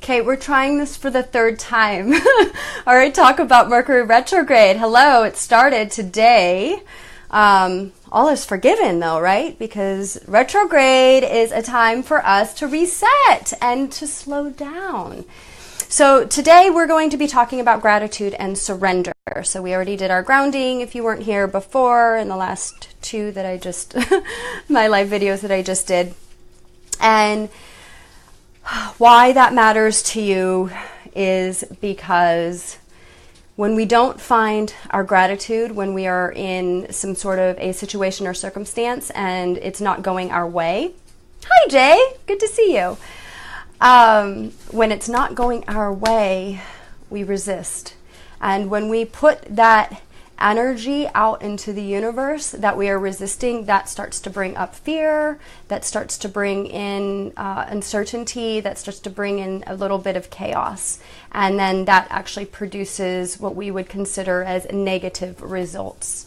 Okay, we're trying this for the third time. All right, talk about Mercury retrograde. Hello, it started today. All is forgiven though, right? Because retrograde is a time for us to reset and to slow down. So today we're going to be talking about gratitude and surrender. So we already did our grounding if you weren't here before in the last two that I just, my live videos that I just did. And why that matters to you is because when we don't find our gratitude, when we are in some sort of a situation or circumstance and it's not going our way. Hi, Jay. Good to see you. When it's not going our way, we resist. And when we put that energy out into the universe that we are resisting, that starts to bring up fear, that starts to bring in uncertainty, that starts to bring in a little bit of chaos. And then that actually produces what we would consider as negative results.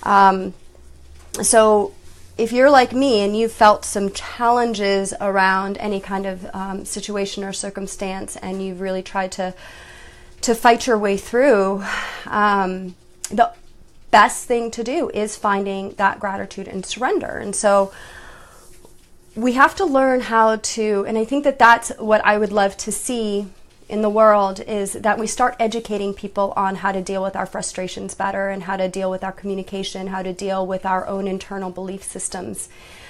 So if you're like me and you felt some challenges around any kind of situation or circumstance and you've really tried to fight your way through, the best thing to do is finding that gratitude and surrender. And so we have to learn how to, and I think that that's what I would love to see in the world, is that we start educating people on how to deal with our frustrations better and how to deal with our communication, how to deal with our own internal belief systems.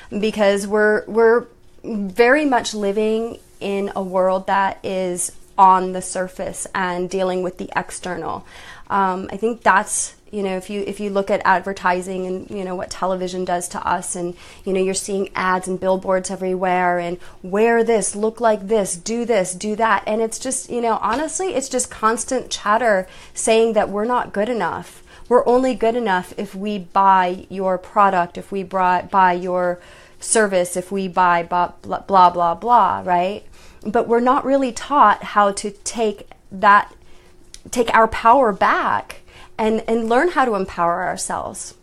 Because we're very much living in a world that is on the surface and dealing with the external. I think that's, if you look at advertising and, what television does to us, and, you're seeing ads and billboards everywhere and wear this, look like this, do that. And it's just, honestly, it's just constant chatter saying that we're not good enough. We're only good enough if we buy your product, if we buy your service, if we buy blah, blah, blah, blah, right? But we're not really taught how to take our power back and learn how to empower ourselves,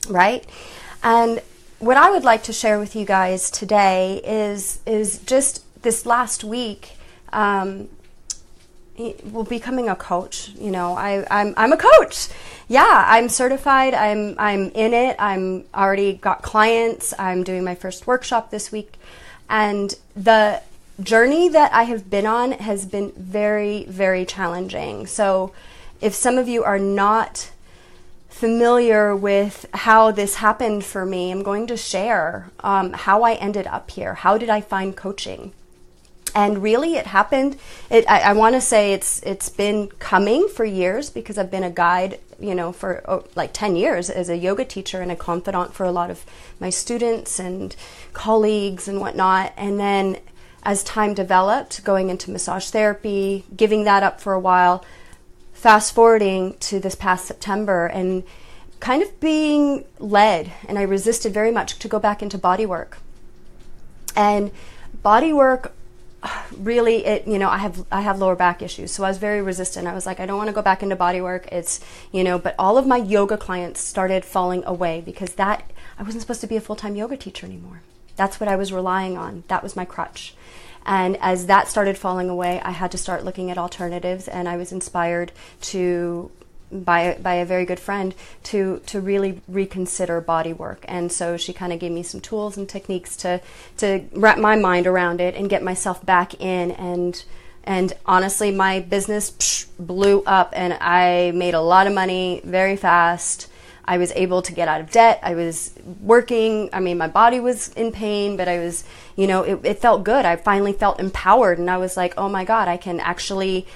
right? And what I would like to share with you guys today is just this last week, becoming a coach. I'm a coach. Yeah, I'm certified. I'm in it. I'm already got clients. I'm doing my first workshop this week, and the journey that I have been on has been very, very challenging. So if some of you are not familiar with how this happened for me, I'm going to share how I ended up here. How did I find coaching? And really it happened, I want to say it's been coming for years, because I've been a guide, for like 10 years as a yoga teacher and a confidant for a lot of my students and colleagues and whatnot. And then as time developed, going into massage therapy, giving that up for a while, fast forwarding to this past September and kind of being led, and I resisted very much, to go back into body work. And body work, really, I have lower back issues, so I was very resistant. I was like, I don't want to go back into body work. It's, but all of my yoga clients started falling away because I wasn't supposed to be a full-time yoga teacher anymore. That's what I was relying on. That was my crutch. And as that started falling away, I had to start looking at alternatives, and I was inspired by a very good friend to really reconsider body work. And so she kind of gave me some tools and techniques to wrap my mind around it and get myself back in. And honestly, my business blew up, and I made a lot of money very fast. I was able to get out of debt. I was working. I mean, my body was in pain, but I was, it felt good. I finally felt empowered, and I was like, oh my God, I can actually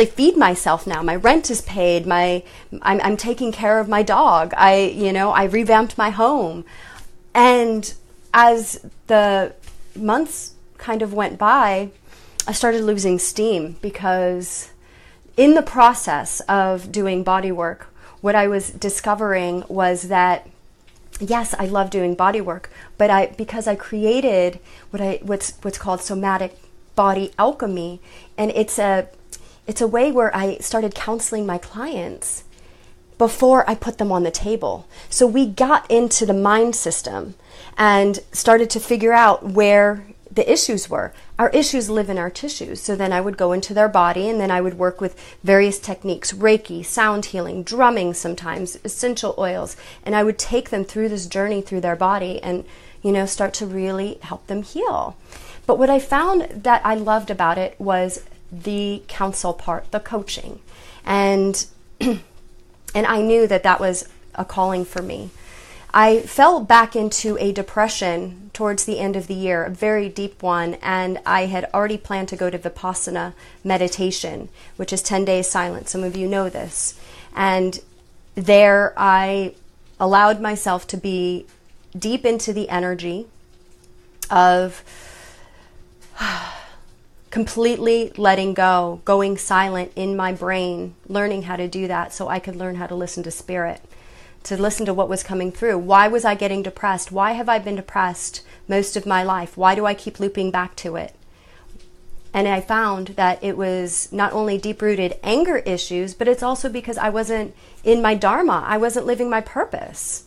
feed myself now. My rent is paid. I'm taking care of my dog. I revamped my home. And as the months kind of went by, I started losing steam, because in the process of doing body work, what I was discovering was that, yes, I love doing body work, but because I created what's called somatic body alchemy, and it's a way where I started counseling my clients before I put them on the table. So we got into the mind system and started to figure out where the issues were. our issues live in our tissues. So then I would go into their body, and then I would work with various techniques, Reiki, sound healing, drumming sometimes, essential oils, and I would take them through this journey through their body and, start to really help them heal. But what I found that I loved about it was the counsel part, the coaching. And I knew that that was a calling for me. I fell back into a depression towards the end of the year, a very deep one, and I had already planned to go to Vipassana meditation, which is 10 days silence. Some of you know this. And there I allowed myself to be deep into the energy of completely letting go, going silent in my brain, learning how to do that so I could learn how to listen to spirit, to listen to what was coming through. Why was I getting depressed? Why have I been depressed most of my life? Why do I keep looping back to it? And I found that it was not only deep-rooted anger issues, but it's also because I wasn't in my dharma. I wasn't living my purpose.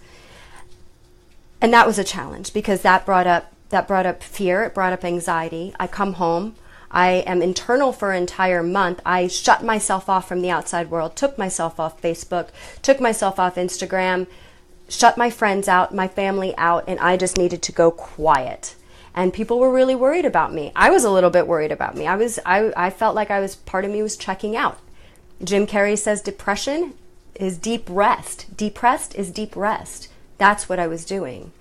And that was a challenge because that brought up fear. It brought up anxiety. I come home. I am internal for an entire month. I shut myself off from the outside world, took myself off Facebook, took myself off Instagram, shut my friends out, my family out, and I just needed to go quiet. And people were really worried about me. I was a little bit worried about me. I felt like part of me was checking out. Jim Carrey says depression is deep rest. Depressed is deep rest. That's what I was doing.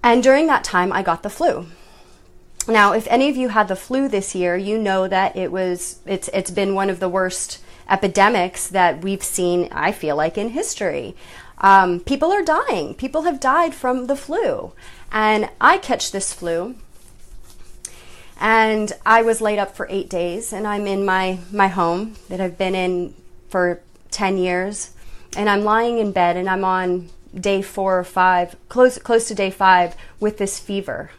And during that time, I got the flu. Now, if any of you had the flu this year, you know that it's been one of the worst epidemics that we've seen, I feel like, in history. People are dying. People have died from the flu. And I catch this flu. And I was laid up for 8 days. And I'm in my home that I've been in for 10 years. And I'm lying in bed and I'm on day 4 or 5, close to day 5 with this fever.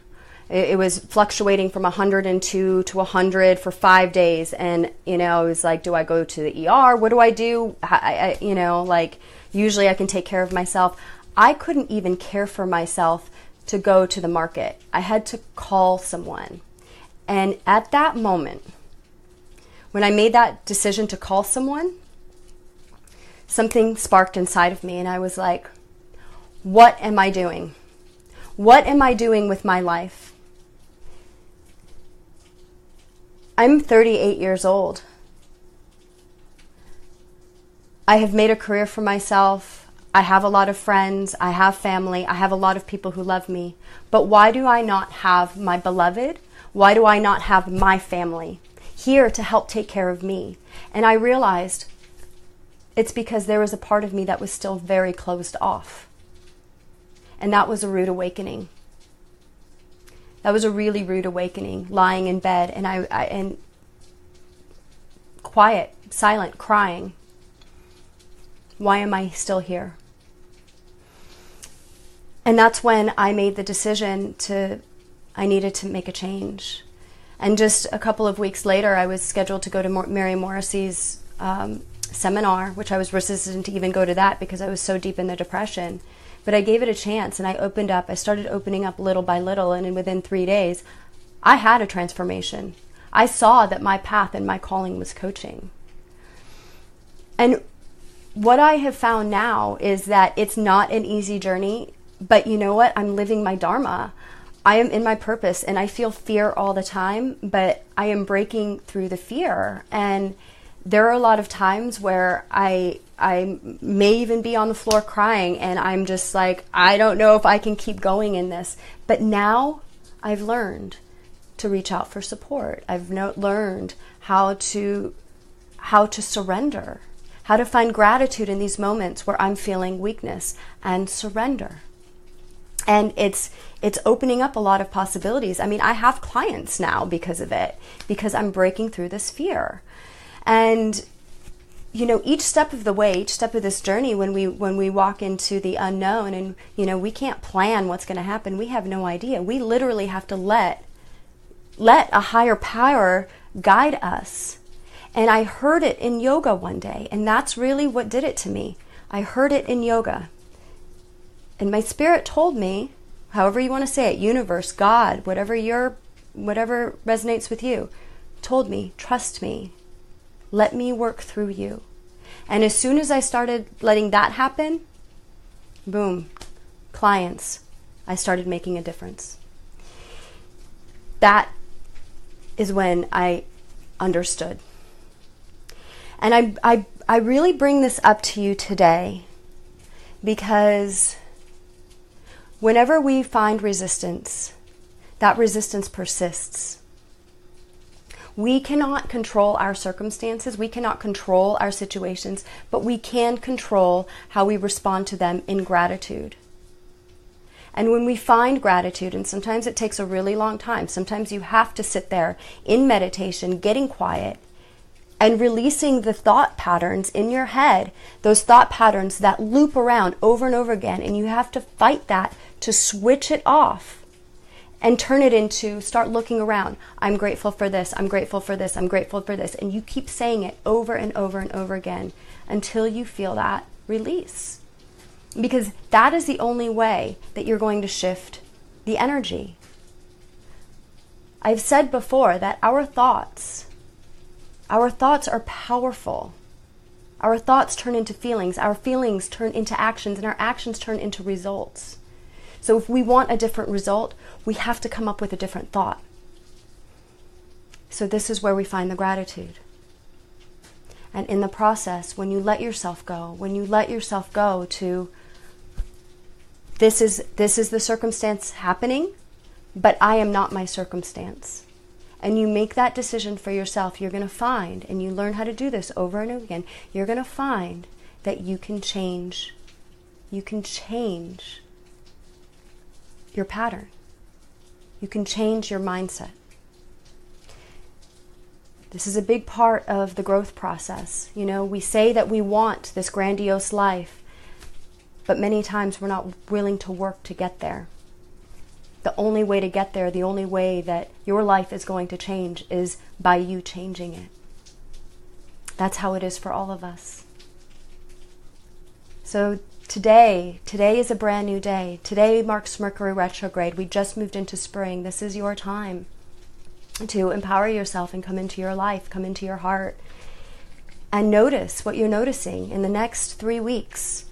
It was fluctuating from 102 to 100 for 5 days. And, I was like, do I go to the ER? What do I do? Usually I can take care of myself. I couldn't even care for myself to go to the market. I had to call someone. And at that moment, when I made that decision to call someone, something sparked inside of me. And I was like, what am I doing? What am I doing with my life? I'm 38 years old. I have made a career for myself. I have a lot of friends. I have family. I have a lot of people who love me. But why do I not have my beloved? Why do I not have my family here to help take care of me? And I realized it's because there was a part of me that was still very closed off. And that was a rude awakening. That was a really rude awakening, lying in bed and quiet, silent, crying. Why am I still here? And that's when I made the decision I needed to make a change. And just a couple of weeks later, I was scheduled to go to Mary Morrissey's seminar, which I was resistant to even go to that because I was so deep in the depression. But I gave it a chance and I started opening up little by little, and within 3 days, I had a transformation. I saw that my path and my calling was coaching. And what I have found now is that it's not an easy journey, but you know what? I'm living my dharma. I am in my purpose, and I feel fear all the time, but I am breaking through the fear. And there are a lot of times where I may even be on the floor crying, and I'm just like, I don't know if I can keep going in this. But now I've learned to reach out for support. I've learned how to surrender, how to find gratitude in these moments where I'm feeling weakness and surrender. And it's opening up a lot of possibilities. I mean, I have clients now because of it, because I'm breaking through this fear. And each step of the way, each step of this journey, when we walk into the unknown, and we can't plan what's going to happen. We have no idea. We literally have to let a higher power guide us. And I heard it in yoga one day, and that's really what did it to me. I heard it in yoga. And my spirit told me, however you want to say it, universe, God, whatever resonates with you, told me, trust me, let me work through you. And as soon as I started letting that happen, boom, clients, I started making a difference. That is when I understood. And I really bring this up to you today because whenever we find resistance, that resistance persists. We cannot control our circumstances, we cannot control our situations, but we can control how we respond to them in gratitude. And when we find gratitude, and sometimes it takes a really long time, sometimes you have to sit there in meditation, getting quiet, and releasing the thought patterns in your head, those thought patterns that loop around over and over again, and you have to fight that to switch it off and turn it into, start looking around. I'm grateful for this, I'm grateful for this, I'm grateful for this. And you keep saying it over and over and over again until you feel that release. Because that is the only way that you're going to shift the energy. I've said before that our thoughts are powerful. Our thoughts turn into feelings, our feelings turn into actions, and our actions turn into results. So if we want a different result, we have to come up with a different thought. So this is where we find the gratitude. And in the process, when you let yourself go to, this is the circumstance happening, but I am not my circumstance. And you make that decision for yourself, you're going to find, and you learn how to do this over and over again, you're going to find that you can change your pattern. You can change your mindset. This is a big part of the growth process. You know, we say that we want this grandiose life, but many times we're not willing to work to get there. The only way to get there, the only way that your life is going to change is by you changing it. That's how it is for all of us. So today is a brand new day. Today marks Mercury retrograde. We just moved into spring. This is your time to empower yourself and come into your life, come into your heart, and notice what you're noticing in the next 3 weeks.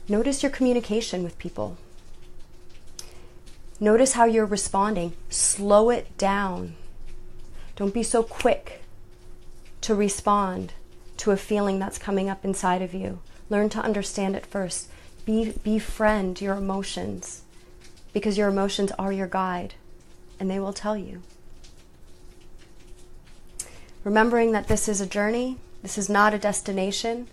Notice your communication with people. Notice how you're responding. Slow it down. Don't be so quick to respond to a feeling that's coming up inside of you. Learn to understand it first. Befriend your emotions, because your emotions are your guide, and they will tell you. Remembering that this is a journey, this is not a destination.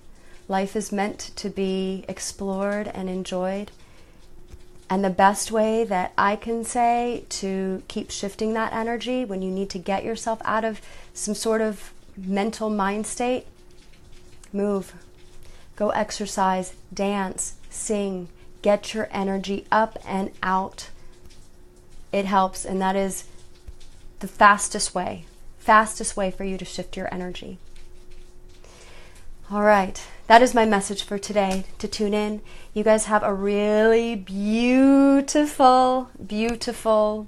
Life is meant to be explored and enjoyed. And the best way that I can say to keep shifting that energy when you need to get yourself out of some sort of mental mind state, move. Go exercise, dance, sing, get your energy up and out. It helps, and that is the fastest way for you to shift your energy. All right, that is my message for today, to tune in. You guys have a really beautiful, beautiful